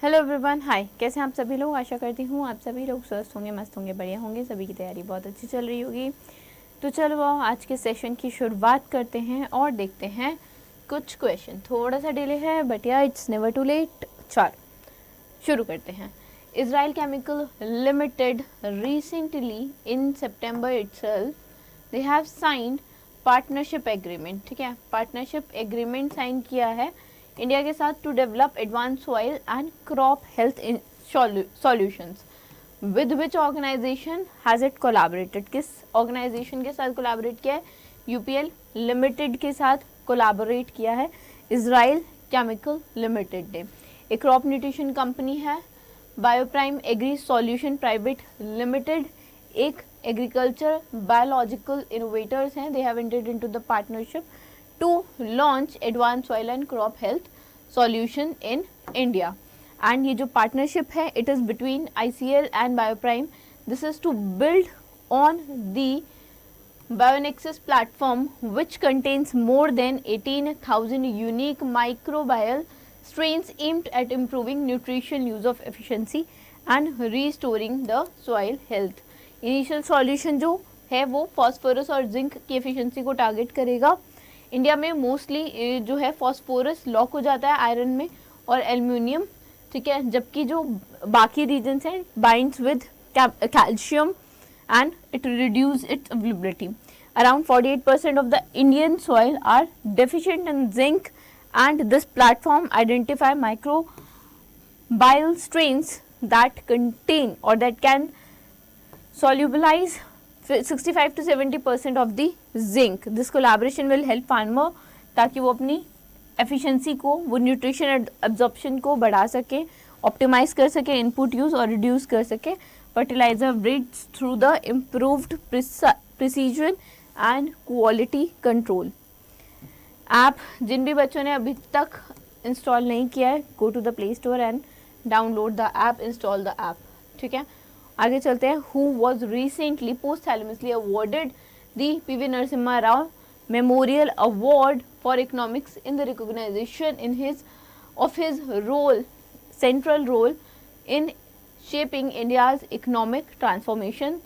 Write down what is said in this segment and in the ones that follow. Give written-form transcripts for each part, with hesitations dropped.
Hello everyone, हाय। कैसे हैं आप सभी लोग? आशा करती हूँ आप सभी लोग स्वस्थ होंगे, मस्त होंगे, बढ़िया होंगे। सभी की तैयारी बहुत अच्छी चल रही होगी। तो चलो आज के सेशन की शुरुआत करते हैं और देखते हैं कुछ क्वेश्चन। थोड़ा सा डिले है बट या इट्स नेवर टू लेट। चलो शुरू करते हैं। Israel chemical limited recently in September itself they have signed partnership agreement. ठीक है, पार्टनरशिप एग्रीमेंट साइन किया है इंडिया के साथ to develop advance soil and crop health solutions. With which organisation has it collaborated? किस ऑर्गेनाइजेशन के साथ collaborate किया है? यूपीएल लिमिटेड के साथ कोलैबोरेट किया है इजराइल केमिकल लिमिटेड ने। एक क्रॉप न्यूट्रिशन कंपनी है बायोप्राइम एग्री सॉल्यूशन प्राइवेट लिमिटेड, एक एग्रीकल्चर बायोलॉजिकल इनोवेटर्स हैं। They have entered into the partnership to launch advanced soil and crop health solution in India. And ये जो partnership है it is between ICL and Bioprime. This is to build on the Bionexus platform which contains more than 18,000 unique microbial strains aimed at improving nutrition use of efficiency and restoring the soil health. Initial solution जो है वो phosphorus और zinc की efficiency को target करेगा। India में mostly जो है फॉस्फोरस लॉक हो जाता है आयरन में और एल्यूमिनियम, ठीक है, जबकि जो बाकी रीजन्स हैं binds with calcium and it reduce its availability. Around 48% of the Indian soil are deficient in zinc and this platform identify microbial strains that contain और that can solubilize 65 to 70% of the zinc. This collaboration will help farmer ताकि वो अपनी efficiency को, वो nutrition absorption को बढ़ा सके, optimize कर सके input use और reduce कर सके fertilizer rates through the improved precision and quality control. ऐप जिन भी बच्चों ने अभी तक इंस्टॉल नहीं किया है, go to the Play Store and download the app, install the app. ठीक है, आगे चलते हैं। Who was recently posthumously awarded the PV Narasimha Rao memorial award for economics in the recognition in his role, central role in shaping India's economic transformation.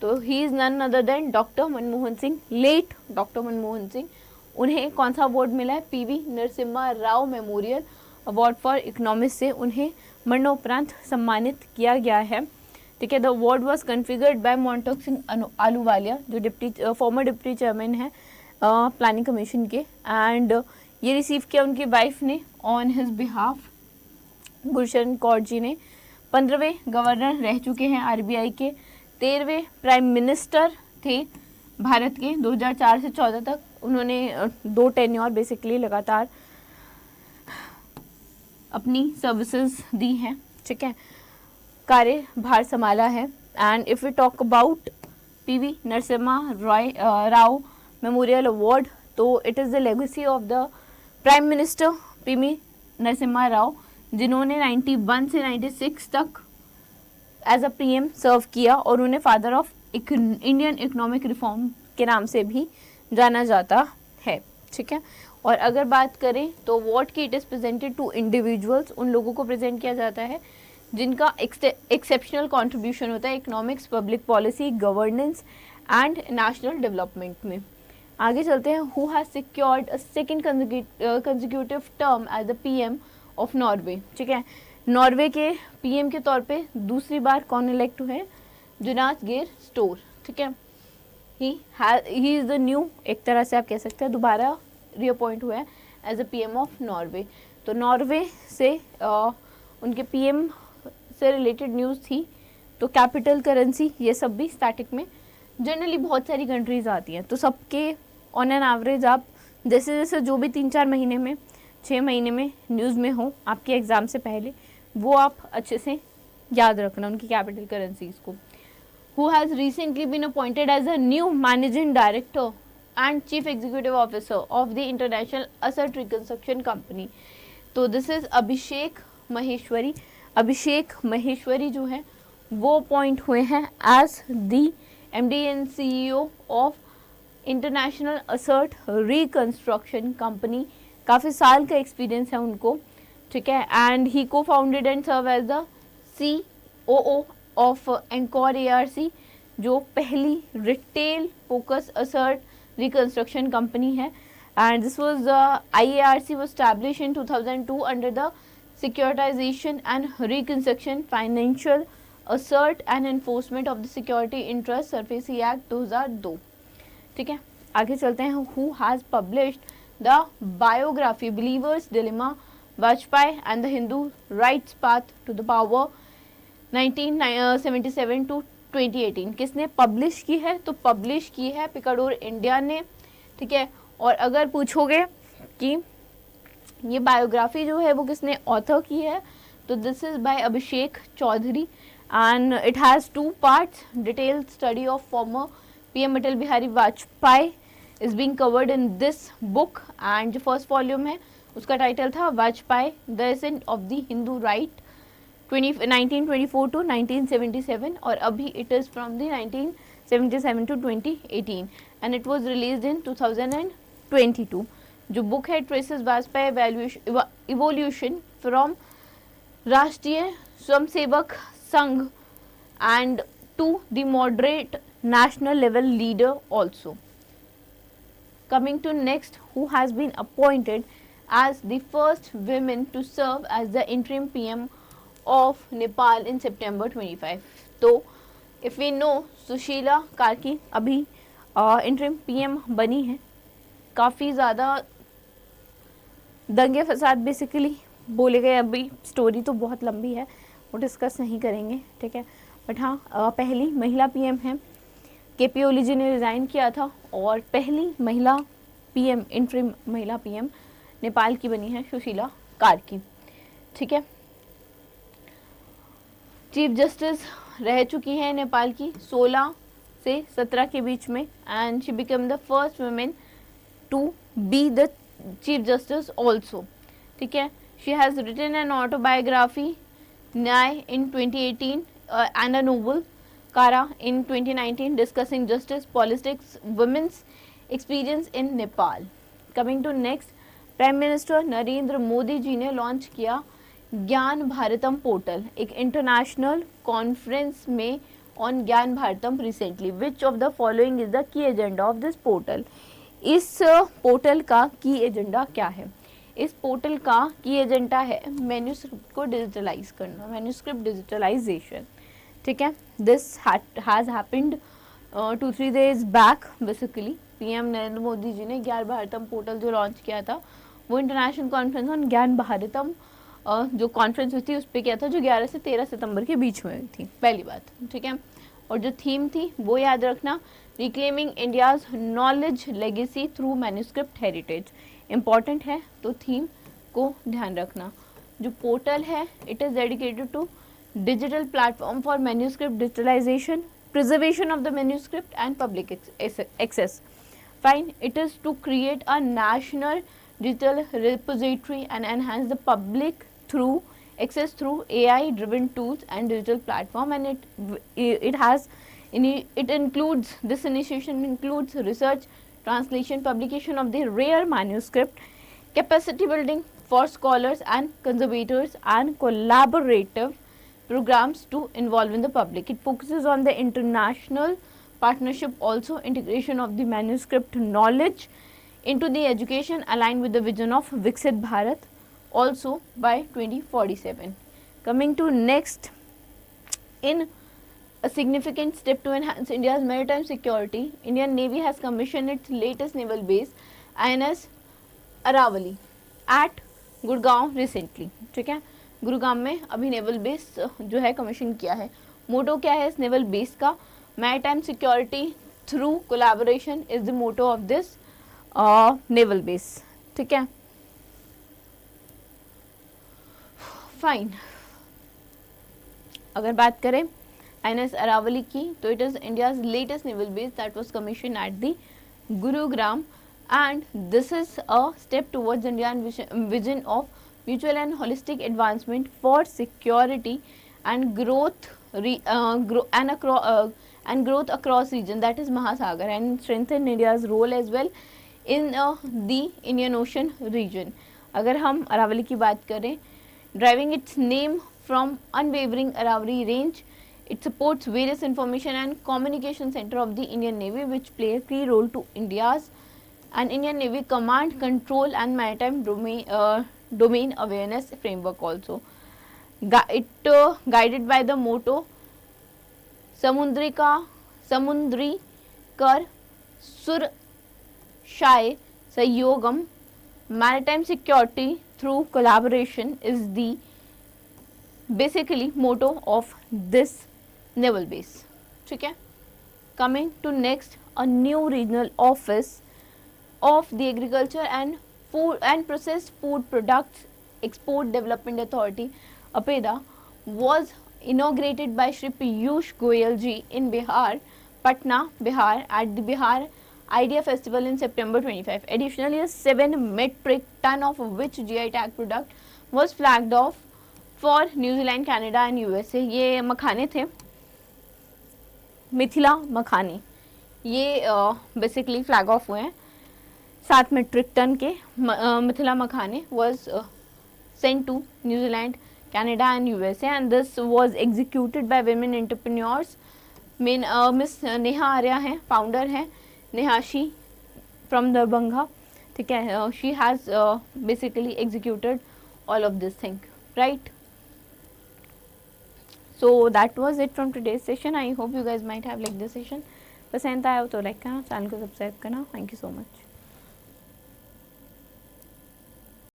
तो he is none other than doctor Manmohan Singh, late doctor Manmohan Singh. उन्हें कौन सा award मिला है? PV Narasimha Rao memorial award for economics से उन्हें मरणोपरांत सम्मानित किया गया है। ठीक है, the award was configured bye मोंटोक Singh Ahluwalia जो फॉर्मर डिप्टी चेयरमैन है प्लानिंग कमीशन के, एंड ये रिसीव किया उनकी वाइफ ने ऑन हिज बिहाफ। गुलशन कौर जी ने 15वें गवर्नर रह चुके हैं आरबीआई के, 13वें प्राइम मिनिस्टर थे भारत के 2004 से 14 तक। उन्होंने 2 टेन्योर बेसिकली लगातार अपनी सर्विसेज दी हैं। ठीक है, कार्यभार संभाला है। And if we talk about PV Narasimha Rao memorial award, तो it is the legacy of the prime minister PV Narasimha Rao, जिन्होंने 91 से 96 तक एज अ पीएम सर्व किया और उन्हें father of Indian economic reform के नाम से भी जाना जाता है। ठीक है, और अगर बात करें तो अवार्ड की it is presented to individuals, उन लोगों को प्रेजेंट किया जाता है जिनका एक्सेप्शनल कंट्रीब्यूशन होता है economics, public policy, governance and national development में। आगे चलते हैं। Who has secured a second consecutive term as the PM of Norway? ठीक है, नॉर्वे के पीएम के तौर पे दूसरी बार कौन इलेक्ट हुए हैं? जोनास गेर स्टोर। ठीक है, ही इज़ द न्यू, एक तरह से आप कह सकते हैं दोबारा रीअपॉइंट हुए हैं as a PM of Norway. तो नॉर्वे से उनके पीएम से रिलेटेड न्यूज़ थी। तो कैपिटल करेंसी ये सब भी स्टैटिक में जनरली बहुत सारी कंट्रीज़ आती हैं, तो सबके ऑन एन एवरेज आप जैसे जैसे जो भी 3-4 महीने में, 6 महीने में न्यूज़ में हो आपके एग्ज़ाम से पहले, वो आप अच्छे से याद रखना उनकी कैपिटल करेंसीज को। Who has recently been appointed as a new managing director and chief executive officer of the international asset reconstruction company? तो दिस इज़ अभिषेक महेश्वरी। अभिषेक महेश्वरी जो है वो अपॉइंट हुए हैं as the MD and CEO of international asset reconstruction company. काफ़ी साल का experience है उनको। ठीक है, and he cofounded and serve as the COO of Encore ARC, जो पहली retail focus asset reconstruction company है. And this was IARC was established in 2002 under the Securitization and Reconstruction Financial Assert and Enforcement of the Security Interest SARFAESI Act 2002. ठीक है, आगे चलते हैं. Who has published the biography Believer's Dilemma, Vajpayee and the Hindu Rights Path to the Power 1977 to 2018. किसने publish की है? तो publish की है पिकाडोर इंडिया ने. ठीक है, और अगर पूछोगे कि ये बायोग्राफी जो है वो किसने ऑथर की है, तो this is by Abhishek Chaudhary and it has 2 parts. Detailed study of former PM Atal Bihari Vajpayee is being covered in this book. And जो फर्स्ट वॉल्यूम है उसका टाइटल था Vajpayee the ascent of the Hindu right 1924 to 1977, और अभी it is from the 1977 to 2018 and it was release in 2022. जो book है traces Vajpayee evolution from Rashtriya Swayamsevak Sangh and to the moderate national level leader also. Coming to next, who has been appointed as the first women to serve as the interim PM of Nepal in September 25. तो if we know Sushila Karki अभी interim PM बनी है. काफ़ी ज़्यादा दंगे फसाद basically बोले गए. अभी स्टोरी तो बहुत लंबी है, वो डिस्कस नहीं करेंगे. ठीक है, बट हाँ पहली महिला PM है. KP ओली जी ने रिज़ाइन किया था और पहली महिला PM इंटरिम महिला PM नेपाल की बनी है सुशीला कार्की. ठीक है, चीफ जस्टिस रह चुकी हैं नेपाल की 16 से 17 के बीच में and she become the first women to be the chief justice also. ठीक है, she has written an autobiography Nyay in 2018 and a novel Kara in 2019 discussing justice, politics, women's experience in Nepal. Coming to next, prime minister Narendra Modi ji ने launch किया Gyan Bharatam portal एक international conference में on Gyan Bharatam recently. Which of the following is the key agenda of this portal? इस portal का key agenda क्या है? इस portal का की एजेंडा है मैन्यूस्क्रिप्ट को डिजिटलाइज करना, मैन्यूस्क्रिप्ट डिजिटलाइजेशन. ठीक है, this has happened 2-3 days back. Basically PM Narendra Modi ji ने ज्ञान भारतम पोर्टल जो लॉन्च किया था वो international conference on Gyan Bharatam जो कॉन्फ्रेंस हुई थी उस पर किया था, जो 11 से 13 सितंबर के बीच में हुई थी. पहली बात. ठीक है, और जो थीम थी वो याद रखना, reclaiming India's knowledge legacy through manuscript heritage. Important है तो थीम को ध्यान रखना. जो पोर्टल है it is dedicated to digital platform for manuscript digitalization, preservation of the manuscript and public access. Fine, it is to create a national digital repository and enhance the public through access through AI driven tools and digital platform, and it includes, this initiation includes research, translation, publication of the rare manuscript, capacity building for scholars and conservators, and collaborative programs to involve in the public. It focuses on the international partnership, also integration of the manuscript knowledge into the education aligned with the vision of Viksit Bharat also by 2047. Coming to next, in a significant step to enhance India's maritime security, Indian Navy has commissioned its latest naval base INS Aravali at Gurgaon recently. ठीक है, गुरुग्राम में अभी naval base जो है commission किया है. मोटो क्या है इस नेवल बेस का? Maritime security through collaboration is the motto of this naval base. ठीक है, फाइन. अगर बात करें INS अरावली की तो it is India's latest naval base that was commission at the Gurugram and this is a step towards Indian vision of mutual and holistic advancement for security and growth and growth across region, that is Mahasagar, and strengthen India's role as well in the Indian Ocean region. अगर हम अरावली की बात करें Deriving its name from unwavering Aravalli Range, it supports various information and communication center of the Indian Navy, which play a key role to India's and Indian Navy command, control and maritime domain awareness framework also. It guided by the motto समुद्री कर सुरक्षाए सहयोगम, maritime security through collaboration is the basically motto of this naval base. ठीक है. Coming to next, a new regional office of the Agriculture and Food and Processed Food Products Export Development Authority (APEDA) was inaugurated by Shri Piyush Goyal ji in Bihar, Patna, Bihar at the Bihar Idea Festival in September 25. Additionally, a 7 metric ton of which GI tag product was flagged off for New Zealand, Canada and USA. ये मखाने थे, मिथिला मखाने, ये basically flag of हुए हैं. 7 metric ton के मिथिला मखाने was sent to New Zealand, Canada and USA, and this was executed by women entrepreneurs. Main miss Neha Arya हैं, फाउंडर हैं, नेहाशी फ्रॉम दरभंगा. ठीक है. She has basically executed all of this thing, right? So that was it from today's session. I hope you guys might have liked this session. पसंद आया हो तो like करना, channel को सब्सक्राइब करना. Thank you so much.